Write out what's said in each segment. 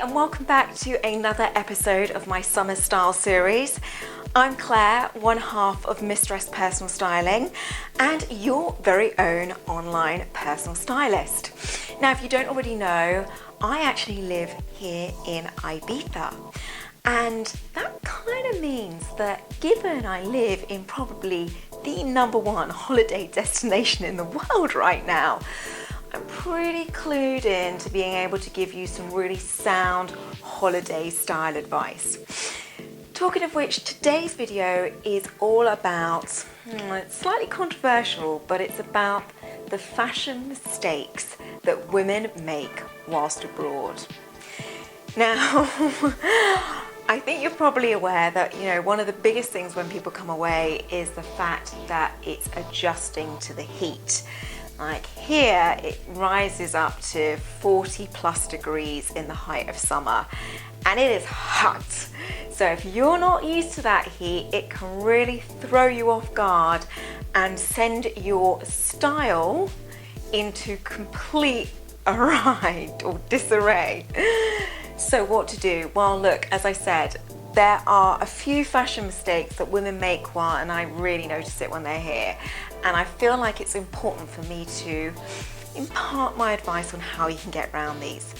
And welcome back to another episode of my summer style series. I'm Claire, one half of Mistress Personal Styling and your very own online personal stylist. Now, if you don't already know, I actually live here in Ibiza, and that kind of means that given I live in probably the #1 holiday destination in the world right now, I'm pretty clued in to being able to give you some really sound holiday style advice. Talking of which, today's video is all about, it's slightly controversial, but it's about the fashion mistakes that women make whilst abroad. Now, I think you're probably aware that, one of the biggest things when people come away is the fact that it's adjusting to the heat. Like here, it rises up to 40 plus degrees in the height of summer, and it is hot. So if you're not used to that heat, it can really throw you off guard and send your style into complete awry or disarray. So what to do? Well, look, as I said, there are a few fashion mistakes that women make and I really notice it when they're here. And I feel like it's important for me to impart my advice on how you can get around these.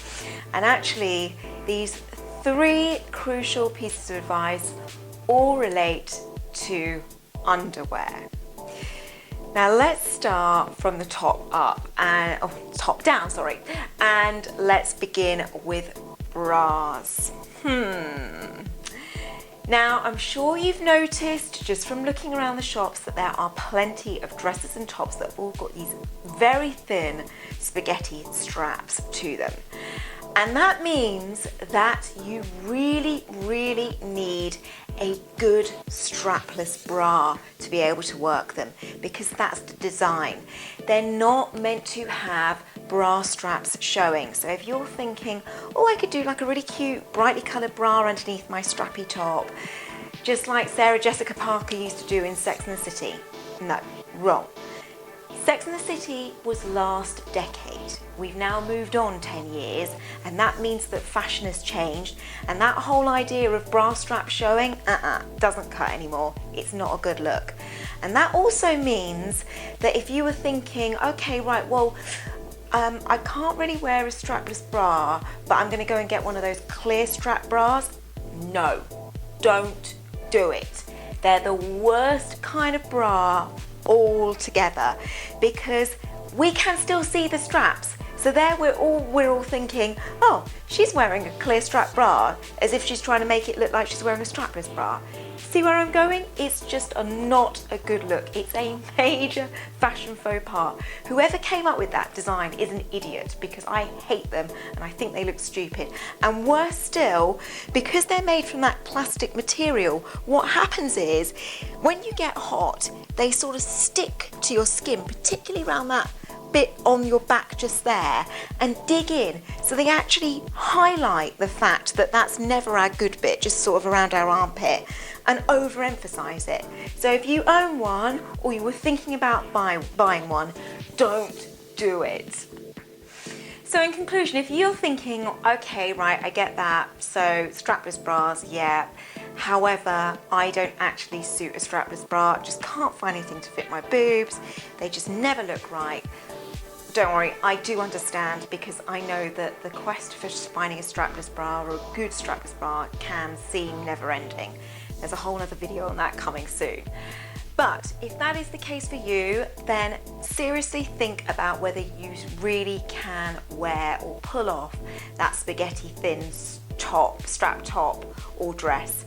And actually, these 3 crucial pieces of advice all relate to underwear. Now let's start from the top up and top down, and let's begin with bras. Now, I'm sure you've noticed just from looking around the shops that there are plenty of dresses and tops that have all got these very thin spaghetti straps to them. And that means that you really, really need a good strapless bra to be able to work them, because that's the design. They're not meant to have bra straps showing. So if you're thinking, I could do like a really cute, brightly coloured bra underneath my strappy top, just like Sarah Jessica Parker used to do in Sex and the City. No, wrong. Sex and the City was last decade. We've now moved on 10 years, and that means that fashion has changed, and that whole idea of bra strap showing, doesn't cut anymore. It's not a good look. And that also means that if you were thinking, okay, right, well, I can't really wear a strapless bra, but I'm gonna go and get one of those clear strap bras. No, don't do it. They're the worst kind of bra altogether, because we can still see the straps. So there we're all thinking, oh, she's wearing a clear strap bra, as if she's trying to make it look like she's wearing a strapless bra. See where I'm going? It's just not a good look. It's a major fashion faux pas. Whoever came up with that design is an idiot, because I hate them and I think they look stupid. And worse still, because they're made from that plastic material, what happens is when you get hot, they sort of stick to your skin, particularly around that bit on your back just there, and dig in. So they actually highlight the fact that that's never our good bit, just sort of around our armpit, and overemphasize it. So if you own one or you were thinking about buying one, don't do it. So in conclusion, if you're thinking, okay, right, I get that, so strapless bras, yeah, however, I don't actually suit a strapless bra, just can't find anything to fit my boobs, they just never look right. Don't worry, I do understand, because I know that the quest for finding a strapless bra or a good strapless bra can seem never-ending. There's a whole other video on that coming soon. But if that is the case for you, then seriously think about whether you really can wear or pull off that spaghetti thin top, strap top or dress.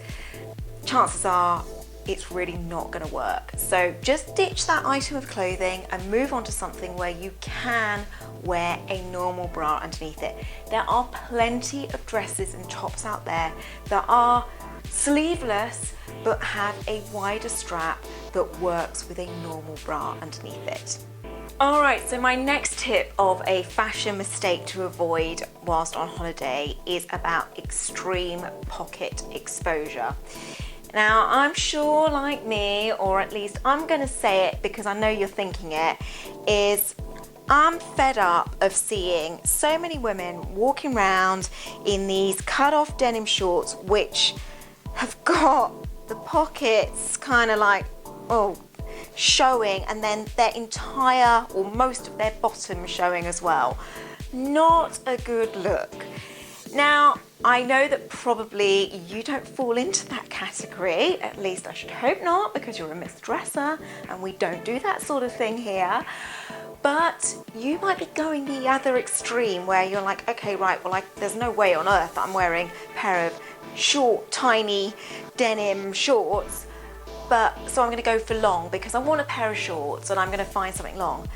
Chances are it's really not going to work. So just ditch that item of clothing and move on to something where you can wear a normal bra underneath it. There are plenty of dresses and tops out there that are sleeveless but have a wider strap that works with a normal bra underneath it. Alright, so my next tip of a fashion mistake to avoid whilst on holiday is about extreme pocket exposure. Now, I'm sure, like me, or at least I'm going to say it because I know you're thinking it, is I'm fed up of seeing so many women walking around in these cut-off denim shorts which have got the pockets kind of like, showing, and then their entire or most of their bottom showing as well. Not a good look. Now, I know that probably you don't fall into that category, at least I should hope not, because you're a misdresser and we don't do that sort of thing here. But you might be going the other extreme where you're like, okay, right, well, there's no way on earth that I'm wearing a pair of short, tiny denim shorts, so I'm going to go for long because I want a pair of shorts and I'm going to find something long.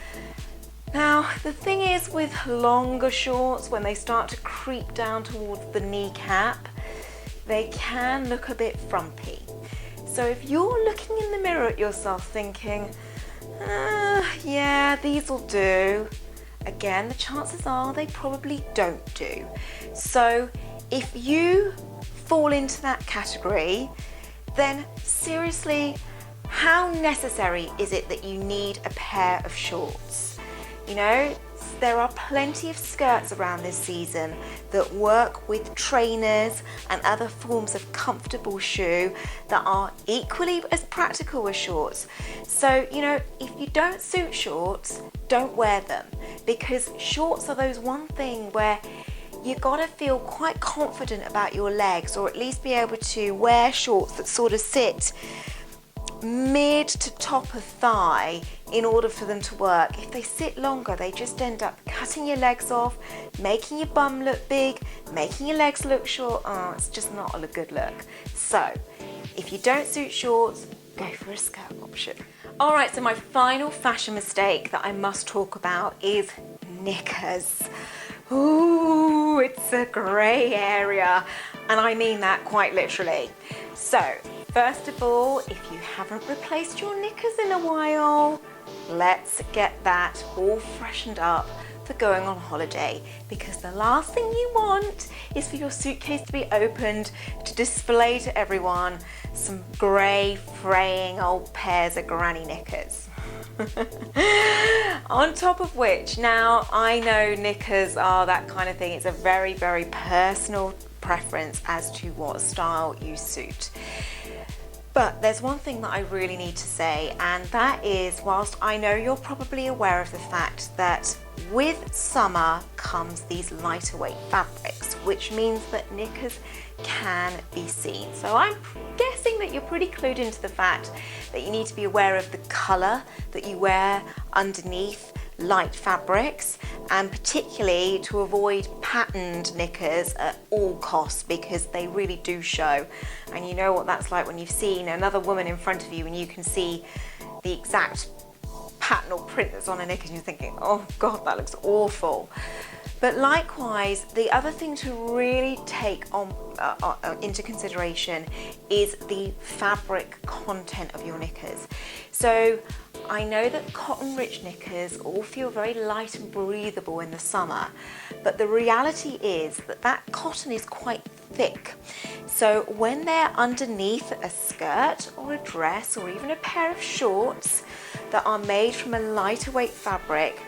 Now, the thing is with longer shorts, when they start to creep down towards the kneecap, they can look a bit frumpy. So if you're looking in the mirror at yourself thinking, yeah, these will do, again, the chances are they probably don't do. So if you fall into that category, then seriously, how necessary is it that you need a pair of shorts? You know, there are plenty of skirts around this season that work with trainers and other forms of comfortable shoe that are equally as practical as shorts. So, you know, if you don't suit shorts, don't wear them, because shorts are those one thing where you gotta feel quite confident about your legs, or at least be able to wear shorts that sort of sit mid to top of thigh in order for them to work. If they sit longer, they just end up cutting your legs off, making your bum look big, making your legs look short. It's just not a good look. So if you don't suit shorts, go for a skirt option. All right, so my final fashion mistake that I must talk about is knickers. Ooh, it's a grey area, and I mean that quite literally. So, first of all, if you haven't replaced your knickers in a while, let's get that all freshened up for going on holiday, because the last thing you want is for your suitcase to be opened to display to everyone some grey, fraying old pairs of granny knickers. On top of which, now I know knickers are that kind of thing. It's a very, very personal preference as to what style you suit. But there's one thing that I really need to say, and that is, whilst I know you're probably aware of the fact that with summer comes these lighter weight fabrics, which means that knickers can be seen. So I'm guessing that you're pretty clued into the fact that you need to be aware of the colour that you wear underneath light fabrics, and particularly to avoid patterned knickers at all costs, because they really do show. And you know what that's like when you've seen another woman in front of you and you can see the exact pattern or print that's on a knicker and you're thinking, oh God, that looks awful. But likewise, the other thing to really take into consideration is the fabric content of your knickers. So I know that cotton-rich knickers all feel very light and breathable in the summer, but the reality is that that cotton is quite thick. So when they're underneath a skirt or a dress or even a pair of shorts that are made from a lighter weight fabric,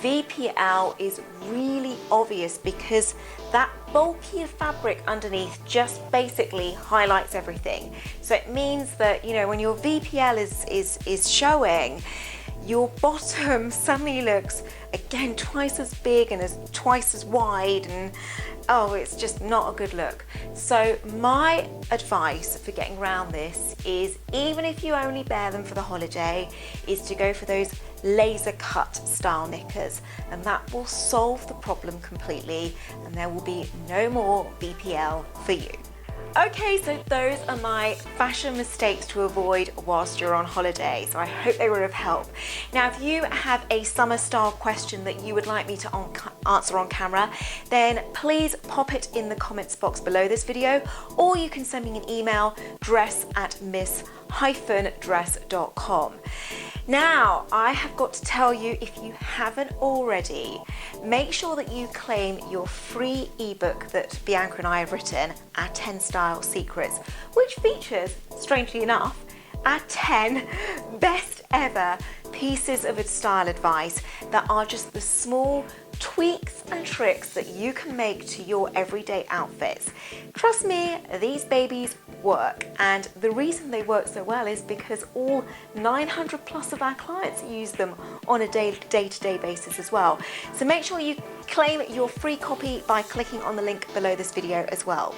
VPL is really obvious, because that bulkier fabric underneath just basically highlights everything. So it means that, you know, when your VPL is showing, your bottom suddenly looks again twice as big and twice as wide, and oh, it's just not a good look. So my advice for getting around this is, even if you only wear them for the holiday, is to go for those laser cut style knickers, and that will solve the problem completely, and there will be no more VPL for you. Okay, so those are my fashion mistakes to avoid whilst you're on holiday. So I hope they were of help. Now, if you have a summer style question that you would like me to answer on camera, then please pop it in the comments box below this video, or you can send me an email, dress@miss-dress.com. Now, I have got to tell you, if you haven't already, make sure that you claim your free ebook that Bianca and I have written, our 10 Style Secrets, which features, strangely enough, our 10 best ever pieces of style advice that are just the small tweaks and tricks that you can make to your everyday outfits. Trust me, these babies work, and the reason they work so well is because all 900 plus of our clients use them on a day-to-day basis as well. So make sure you claim your free copy by clicking on the link below this video as well.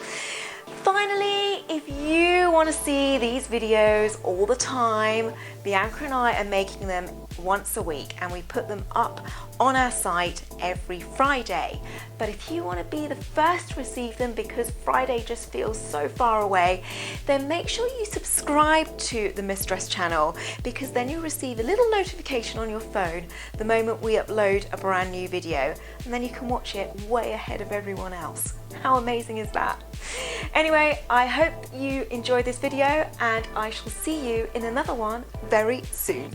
Finally, if you want to see these videos all the time, Bianca and I are making them once a week, and we put them up on our site every Friday. But if you want to be the first to receive them, because Friday just feels so far away, then make sure you subscribe to the Miss Dress channel, because then you'll receive a little notification on your phone the moment we upload a brand new video, and then you can watch it way ahead of everyone else. How amazing is that? Anyway, I hope you enjoyed this video, and I shall see you in another one very soon.